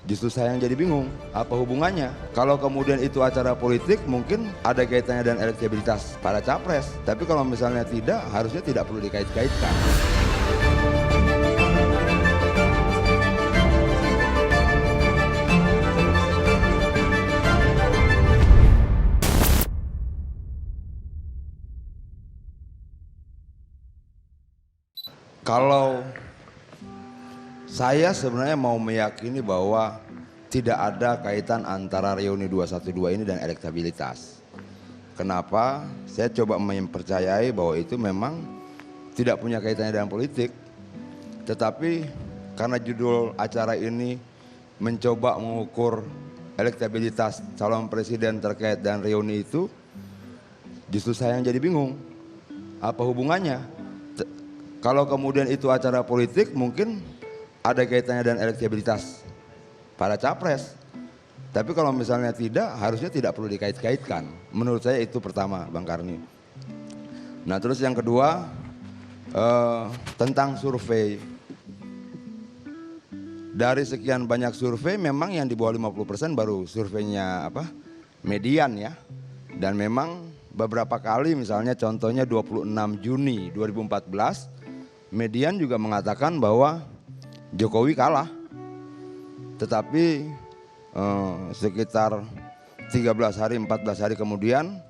Justru saya yang jadi bingung, apa hubungannya? Kalau kemudian itu acara politik mungkin ada kaitannya dengan elektabilitas para capres. Tapi kalau misalnya tidak, harusnya tidak perlu dikait-kaitkan. Kalau saya sebenarnya mau meyakini bahwa tidak ada kaitan antara reuni 212 ini dan elektabilitas. Kenapa? Saya coba mempercayai bahwa itu memang tidak punya kaitannya dengan politik. Tetapi karena judul acara ini mencoba mengukur elektabilitas calon presiden terkait dengan reuni itu, justru saya yang jadi bingung. Apa hubungannya? Kalau kemudian itu acara politik mungkin ada kaitannya dengan elektabilitas para capres. Tapi kalau misalnya tidak, harusnya tidak perlu dikait-kaitkan. Menurut saya itu pertama, Bang Karni. Nah terus yang kedua, tentang survei. Dari sekian banyak survei memang yang di bawah 50% baru surveinya Median ya. Dan memang beberapa kali misalnya contohnya 26 Juni 2014 Median juga mengatakan bahwa Jokowi kalah. Tetapi sekitar 13 hari 14 hari kemudian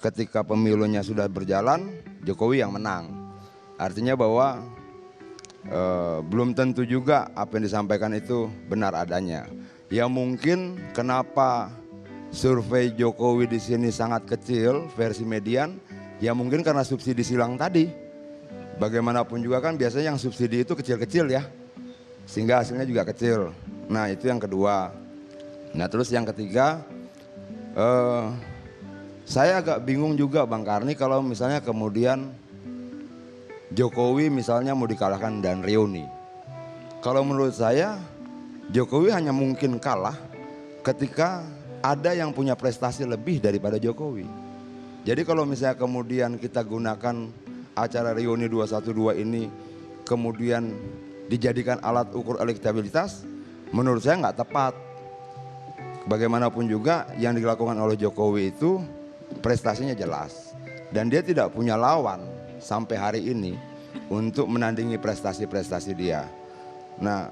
ketika pemilunya sudah berjalan Jokowi yang menang. Artinya bahwa belum tentu juga apa yang disampaikan itu benar adanya. Ya mungkin kenapa survei Jokowi di sini sangat kecil versi Median, ya mungkin karena subsidi silang tadi. Bagaimanapun juga kan biasanya yang subsidi itu kecil-kecil ya, sehingga hasilnya juga kecil. Nah itu yang kedua. Nah terus yang ketiga, saya agak bingung juga Bang Karni kalau misalnya kemudian Jokowi misalnya mau dikalahkan dan reuni. Kalau menurut saya Jokowi hanya mungkin kalah ketika ada yang punya prestasi lebih daripada Jokowi. Jadi kalau misalnya kemudian kita gunakan acara reuni 212 ini kemudian dijadikan alat ukur elektabilitas, menurut saya nggak tepat. Bagaimanapun juga yang dilakukan oleh Jokowi itu prestasinya jelas. Dan dia tidak punya lawan sampai hari ini untuk menandingi prestasi-prestasi dia. Nah,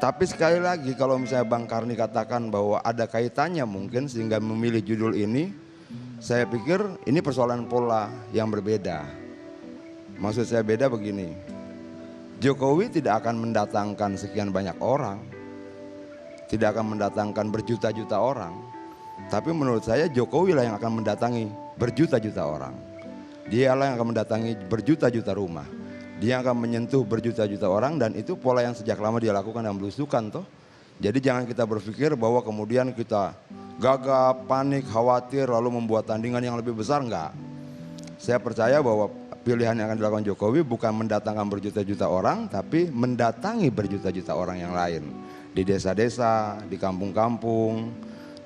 tapi sekali lagi kalau misalnya Bang Karni katakan bahwa ada kaitannya mungkin sehingga memilih judul ini, saya pikir ini persoalan pola yang berbeda. Maksud saya beda begini, Jokowi tidak akan mendatangkan sekian banyak orang, tidak akan mendatangkan berjuta-juta orang. Tapi menurut saya Jokowi lah yang akan mendatangi berjuta-juta orang. Dia lah yang akan mendatangi berjuta-juta rumah. Dia akan menyentuh berjuta-juta orang dan itu pola yang sejak lama dia lakukan dan belusukan toh. Jadi jangan kita berpikir bahwa kemudian kita gagap, panik, khawatir lalu membuat tandingan yang lebih besar, enggak. Saya percaya bahwa pilihan yang akan dilakukan Jokowi bukan mendatangkan berjuta-juta orang tapi mendatangi berjuta-juta orang yang lain. Di desa-desa, di kampung-kampung,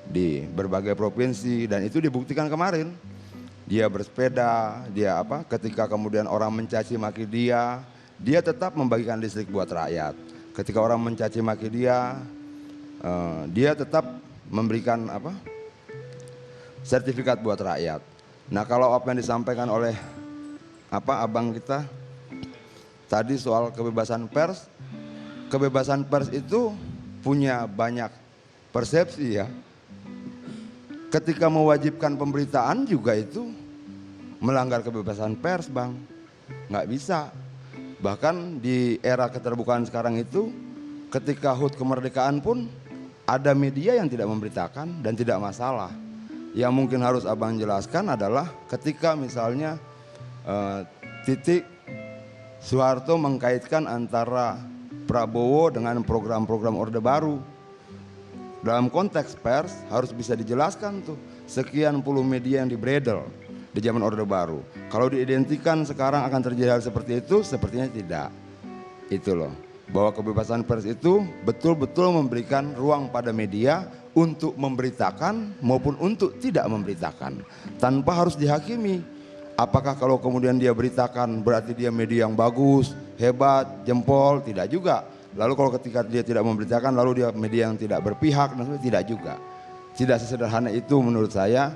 di berbagai provinsi dan itu dibuktikan kemarin. Dia bersepeda, dia ketika kemudian orang mencaci maki dia tetap membagikan listrik buat rakyat. Ketika orang mencaci maki dia tetap memberikan sertifikat buat rakyat. Nah kalau apa yang disampaikan oleh abang kita tadi soal kebebasan pers itu punya banyak persepsi ya. Ketika mewajibkan pemberitaan juga itu melanggar kebebasan pers Bang, nggak bisa. Bahkan di era keterbukaan sekarang itu ketika HUT kemerdekaan pun ada media yang tidak memberitakan dan tidak masalah. Yang mungkin harus abang jelaskan adalah ketika misalnya Titik Soeharto mengkaitkan antara Prabowo dengan program-program Orde Baru. Dalam konteks pers harus bisa dijelaskan tuh sekian puluh media yang dibredel di zaman Orde Baru. Kalau diidentikan sekarang akan terjadi hal seperti itu, sepertinya tidak. Itu loh, bahwa kebebasan pers itu betul-betul memberikan ruang pada media untuk memberitakan maupun untuk tidak memberitakan tanpa harus dihakimi. Apakah kalau kemudian dia beritakan berarti dia media yang bagus, hebat, jempol? Tidak juga. Lalu kalau ketika dia tidak memberitakan, lalu dia media yang tidak berpihak, dan tidak juga. Tidak sesederhana itu menurut saya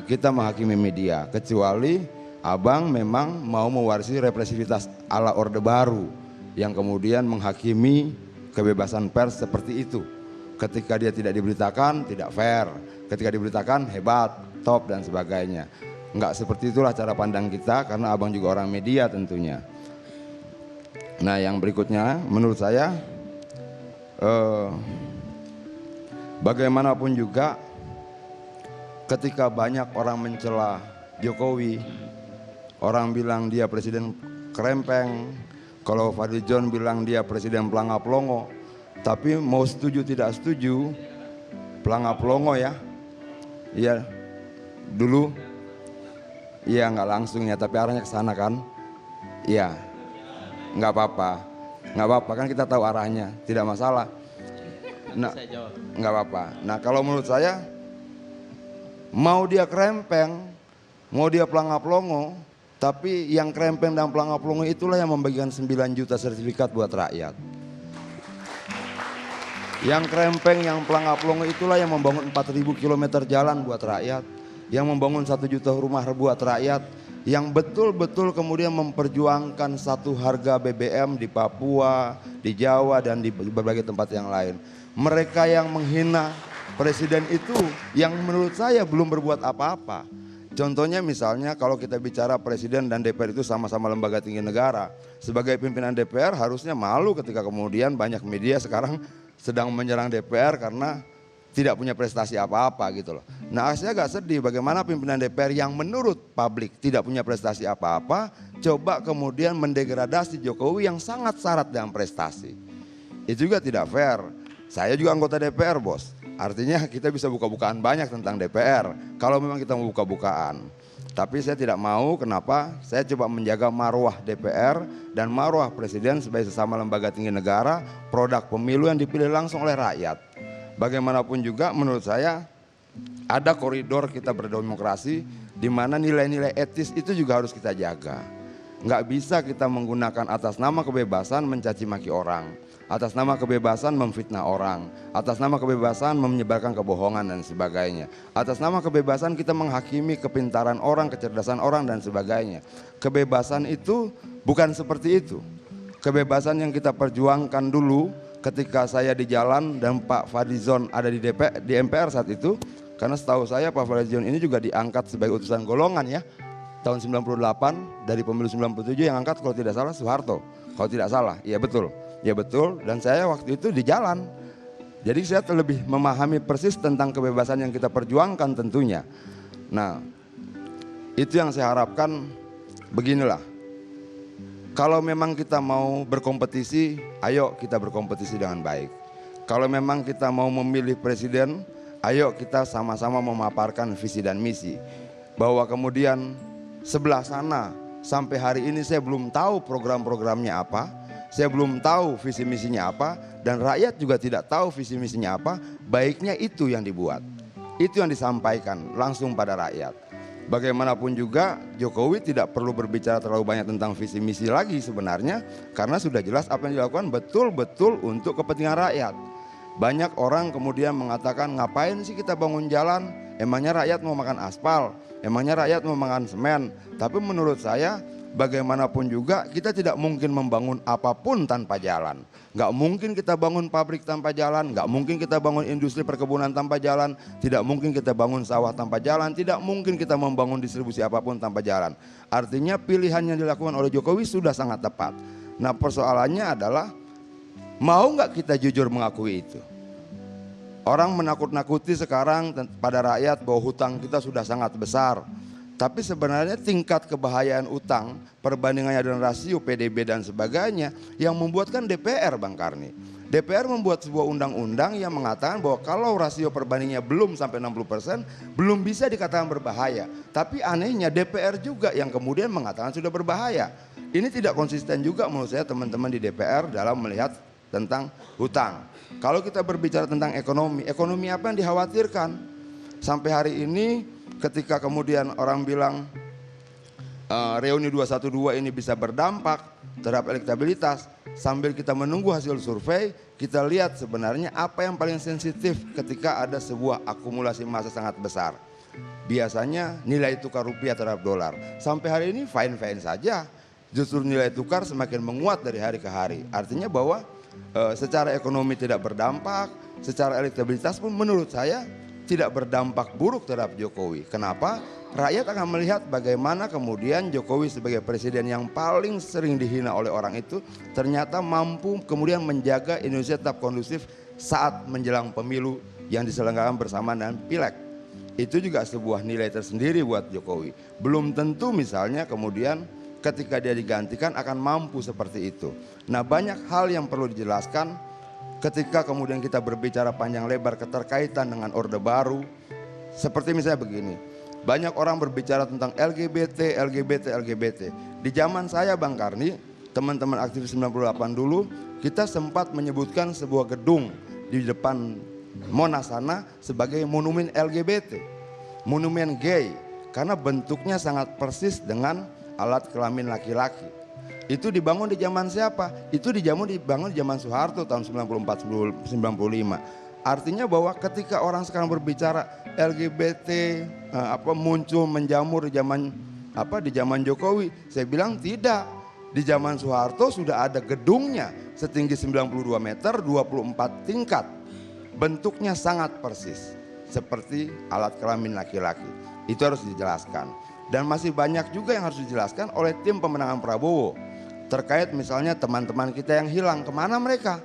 kita menghakimi media, kecuali abang memang mau mewarisi represivitas ala Orde Baru yang kemudian menghakimi kebebasan pers seperti itu. Ketika dia tidak diberitakan, tidak fair. Ketika diberitakan, hebat, top, dan sebagainya. Enggak seperti itulah cara pandang kita, karena abang juga orang media tentunya. Nah, yang berikutnya menurut saya bagaimanapun juga ketika banyak orang mencela Jokowi, orang bilang dia presiden kerempeng, kalau Fadlizon bilang dia presiden pelangap-longo, tapi mau setuju tidak setuju, pelangap-longo ya, iya dulu, iya nggak langsung ya, tapi arahnya ke sana kan, iya, nggak apa-apa kan kita tahu arahnya, tidak masalah. Nah, nggak apa-apa. Nah, kalau menurut saya, mau dia kerempeng, mau dia pelangap-longo, tapi yang kerempeng dan pelangap-longo itulah yang membagikan 9 juta sertifikat buat rakyat. Yang kerempeng, yang pelangap-longo itulah yang membangun 4.000 km jalan buat rakyat, yang membangun 1 juta rumah buat rakyat, yang betul-betul kemudian memperjuangkan satu harga BBM di Papua, di Jawa, dan di berbagai tempat yang lain. Mereka yang menghina presiden itu yang menurut saya belum berbuat apa-apa. Contohnya misalnya kalau kita bicara presiden dan DPR itu sama-sama lembaga tinggi negara. Sebagai pimpinan DPR harusnya malu ketika kemudian banyak media sekarang sedang menyerang DPR karena tidak punya prestasi apa-apa gitu loh. Nah, saya agak sedih bagaimana pimpinan DPR yang menurut publik tidak punya prestasi apa-apa, coba kemudian mendegradasi Jokowi yang sangat syarat dengan prestasi. Itu juga tidak fair. Saya juga anggota DPR, bos. Artinya kita bisa buka-bukaan banyak tentang DPR kalau memang kita mau buka-bukaan. Tapi saya tidak mau, kenapa? Saya coba menjaga marwah DPR dan marwah presiden sebagai sesama lembaga tinggi negara, produk pemilu yang dipilih langsung oleh rakyat. Bagaimanapun juga menurut saya ada koridor kita berdemokrasi di mana nilai-nilai etis itu juga harus kita jaga. Nggak bisa kita menggunakan atas nama kebebasan mencaci maki orang, atas nama kebebasan memfitnah orang, atas nama kebebasan menyebarkan kebohongan dan sebagainya. Atas nama kebebasan kita menghakimi kepintaran orang, kecerdasan orang dan sebagainya. Kebebasan itu bukan seperti itu. Kebebasan yang kita perjuangkan dulu ketika saya di jalan dan Pak Fadlizon ada di MPR saat itu, karena setahu saya Pak Fadlizon ini juga diangkat sebagai utusan golongan ya. Tahun 98 dari pemilu 97 yang angkat kalau tidak salah Soeharto. Kalau tidak salah, iya betul. Ya betul, dan saya waktu itu di jalan. Jadi saya lebih memahami persis tentang kebebasan yang kita perjuangkan tentunya. Nah, itu yang saya harapkan beginilah. Kalau memang kita mau berkompetisi, ayo kita berkompetisi dengan baik. Kalau memang kita mau memilih presiden, ayo kita sama-sama memaparkan visi dan misi. Bahwa kemudian sebelah sana sampai hari ini saya belum tahu program-programnya apa, saya belum tahu visi misinya apa, dan rakyat juga tidak tahu visi misinya apa. Baiknya itu yang dibuat, itu yang disampaikan langsung pada rakyat. Bagaimanapun juga Jokowi tidak perlu berbicara terlalu banyak tentang visi misi lagi sebenarnya, karena sudah jelas apa yang dilakukan betul-betul untuk kepentingan rakyat. Banyak orang kemudian mengatakan, ngapain sih kita bangun jalan, emangnya rakyat mau makan aspal, emangnya rakyat mau makan semen. Tapi menurut saya bagaimanapun juga kita tidak mungkin membangun apapun tanpa jalan. Nggak mungkin kita bangun pabrik tanpa jalan, nggak mungkin kita bangun industri perkebunan tanpa jalan, tidak mungkin kita bangun sawah tanpa jalan, tidak mungkin kita membangun distribusi apapun tanpa jalan. Artinya pilihan yang dilakukan oleh Jokowi sudah sangat tepat. Nah, persoalannya adalah mau nggak kita jujur mengakui itu? Orang menakut-nakuti sekarang pada rakyat bahwa hutang kita sudah sangat besar. Tapi sebenarnya tingkat kebahayaan utang, perbandingannya dengan rasio PDB dan sebagainya yang membuatkan DPR, Bang Karni. DPR membuat sebuah undang-undang yang mengatakan bahwa kalau rasio perbandingnya belum sampai 60%, belum bisa dikatakan berbahaya. Tapi anehnya DPR juga yang kemudian mengatakan sudah berbahaya. Ini tidak konsisten juga menurut saya teman-teman di DPR dalam melihat tentang hutang. Kalau kita berbicara tentang ekonomi, ekonomi apa yang dikhawatirkan? Sampai hari ini ketika kemudian orang bilang reuni 212 ini bisa berdampak terhadap elektabilitas, sambil kita menunggu hasil survei, kita lihat sebenarnya apa yang paling sensitif ketika ada sebuah akumulasi massa sangat besar. Biasanya nilai tukar rupiah terhadap dolar. Sampai hari ini fine-fine saja. Justru nilai tukar semakin menguat dari hari ke hari. Artinya bahwa secara ekonomi tidak berdampak, secara elektabilitas pun menurut saya tidak berdampak buruk terhadap Jokowi. Kenapa? Rakyat akan melihat bagaimana kemudian Jokowi sebagai presiden yang paling sering dihina oleh orang itu ternyata mampu kemudian menjaga Indonesia tetap kondusif saat menjelang pemilu yang diselenggarakan bersamaan dengan Pileg. Itu juga sebuah nilai tersendiri buat Jokowi. Belum tentu misalnya kemudian ketika dia digantikan akan mampu seperti itu. Nah, banyak hal yang perlu dijelaskan ketika kemudian kita berbicara panjang lebar keterkaitan dengan Orde Baru. Seperti misalnya begini, banyak orang berbicara tentang LGBT. Di zaman saya Bang Karni, teman-teman aktivis 98 dulu, kita sempat menyebutkan sebuah gedung di depan Monas sana sebagai monumen LGBT, monumen gay, karena bentuknya sangat persis dengan alat kelamin laki-laki. Itu dibangun di zaman siapa? Itu dibangun di zaman Soeharto tahun 94-95. Artinya bahwa ketika orang sekarang berbicara LGBT muncul menjamur di zaman Jokowi, saya bilang tidak. Di zaman Soeharto sudah ada gedungnya setinggi 92 meter, 24 tingkat. Bentuknya sangat persis seperti alat kelamin laki-laki. Itu harus dijelaskan. Dan masih banyak juga yang harus dijelaskan oleh tim pemenangan Prabowo. Terkait misalnya teman-teman kita yang hilang, kemana mereka?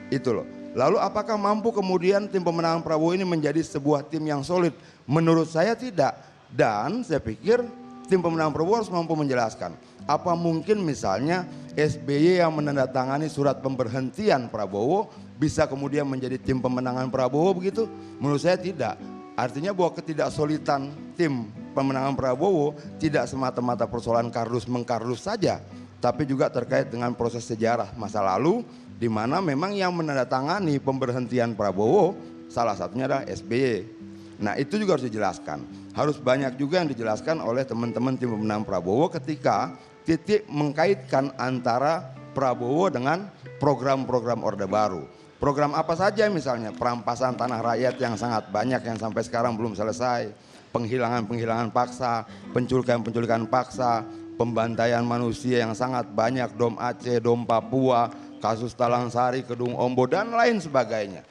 Itu loh. Lalu apakah mampu kemudian tim pemenangan Prabowo ini menjadi sebuah tim yang solid? Menurut saya tidak. Dan saya pikir tim pemenangan Prabowo harus mampu menjelaskan. Apa mungkin misalnya SBY yang menandatangani surat pemberhentian Prabowo bisa kemudian menjadi tim pemenangan Prabowo begitu? Menurut saya tidak. Artinya bahwa ketidaksolidan tim pemenangan Prabowo tidak semata-mata persoalan kardus-mengkardus saja, tapi juga terkait dengan proses sejarah masa lalu di mana memang yang menandatangani pemberhentian Prabowo salah satunya adalah SBY. Nah, itu juga harus dijelaskan. Harus banyak juga yang dijelaskan oleh teman-teman tim pemenangan Prabowo ketika titik mengkaitkan antara Prabowo dengan program-program Orde Baru. Program apa saja misalnya? Perampasan tanah rakyat yang sangat banyak yang sampai sekarang belum selesai, penghilangan paksa, penculikan paksa, pembantaian manusia yang sangat banyak, Dom Aceh, Dom Papua, kasus Talang Sari, Kedung Ombo dan lain sebagainya.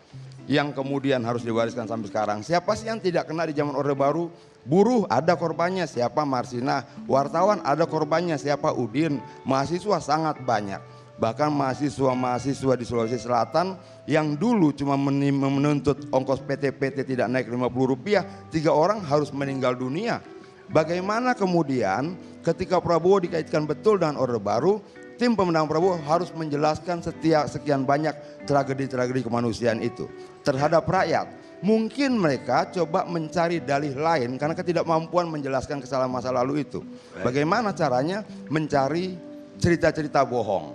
Yang kemudian harus diwariskan sampai sekarang. Siapa sih yang tidak kena di zaman Orde Baru? Buruh ada korbannya, siapa? Marsina. Wartawan ada korbannya, siapa? Udin. Mahasiswa sangat banyak. Bahkan mahasiswa di Sulawesi Selatan yang dulu cuma menuntut ongkos PT-PT tidak naik Rp50, 3 orang harus meninggal dunia. Bagaimana kemudian ketika Prabowo dikaitkan betul dengan Orde Baru, tim pemenang Prabowo harus menjelaskan sekian banyak tragedi-tragedi kemanusiaan itu terhadap rakyat. Mungkin mereka coba mencari dalih lain karena ketidakmampuan menjelaskan kesalahan masa lalu itu. Bagaimana caranya mencari cerita-cerita bohong,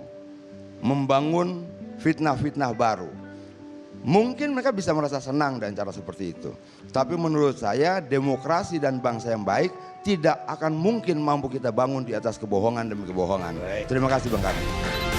membangun fitnah-fitnah baru. Mungkin mereka bisa merasa senang dengan cara seperti itu. Tapi menurut saya demokrasi dan bangsa yang baik tidak akan mungkin mampu kita bangun di atas kebohongan demi kebohongan. Terima kasih Bang Karni.